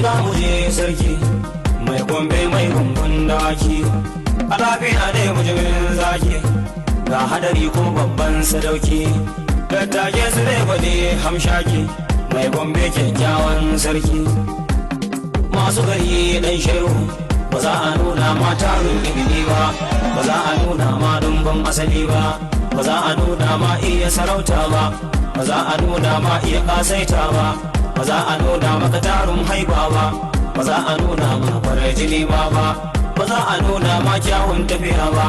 za mu je sarki mai gombe mai gungun dawaki a lafiya ne mujimin zaki ga hadari ko babban sadauki dattage su zai faɗi hamshaki mai gombe kyakkyawan sarki masu gari ɗan shehu ba za a nuna ma tarin ilimi ba ba za a nuna ma dumbin asali ba ba za a nuna ma iya sarauta ba ba za a nuna ma iya kasaita ba ba za a nuna maka tarin haiba ba ba za a nuna ma farar jini ba ba za a nuna ma kyawun tafiya ba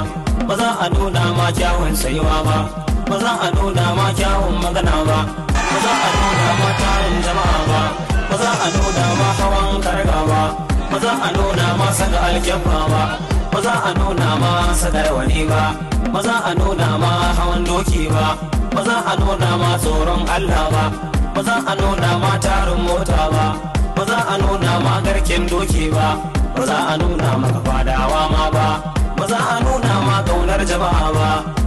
ba za a nuna ma kyawun sayuwa ba ba za a nuna ma kyawun magana ba ba za a nuna ma tarin jama'a ba ba za a nuna ma hawan karga ba ba za a nuna ma saka alkyabba ba ba za a nuna ma saka rawani ba ba za a nuna ma hawan doki ba ba za a nuna ma tsoron Allah ba ba za a nuna ma tarin mota ba ba za a nuna ma garken doki ba ba za a nuna maka fadawa ma ba za a nuna ma kaunar jama'a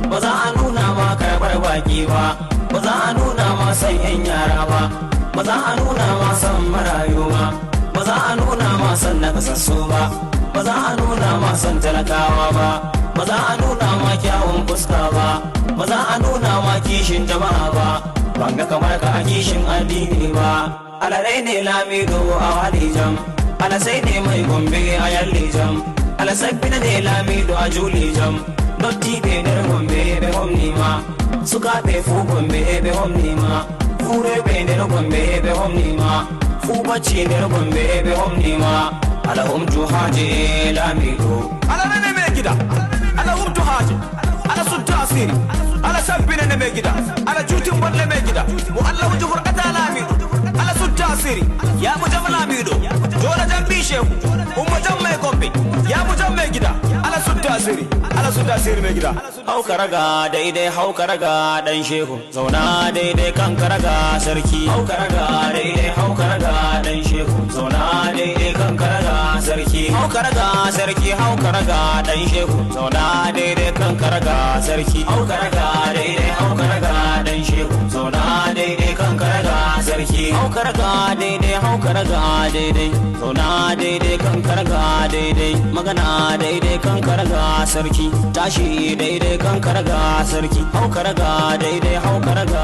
ba za a nuna ma karbar baki ba za a nuna ma san yan yara ba za a nuna ma san marayu ba za a nuna ma san nakasassu ba za a nuna ma san talakawa ba za a nuna ma kyawun fuska ba za a nuna ma kishin jama'a ban ga kamar ka a kishin addini ba alarai ne lamido a walijam alasai ne mai gombe a yallijam alasabbi ne lamido a julijam dotti be nder gombe be homni ma suka be fu gombe be homni ma fure be nder gombe be homni ma fu bacci nder gombe be homni ma ala humtu haje lamido ala ne me gida ala humtu haje ala sutta asiri ala sabbina ne me gida ala jutin balle me gida mu Allah wujur ata lamido ala sutta asiri ya mu jama lamido jola jambi shehu umma jamme gombe ya mu jamme gida ala sutta asiri me gida hauka raga daidai hauka raga dan shehu zauna daidai kan karaga sarki hauka raga daidai hauka raga dan shehu zauna daidai kan karaga sarki hauka raga sarki hauka raga dan shehu zauna daidai kan karaga sarki hauka raga daidai hauka raga dan shehu zauna daidai kan karaga sarki hauka raga daidai hauka raga daidai zauna daidai kan karaga daidai magana daidai kan karaga sarki tashi daidai kan karaga sarki hau karaga daidai hau karaga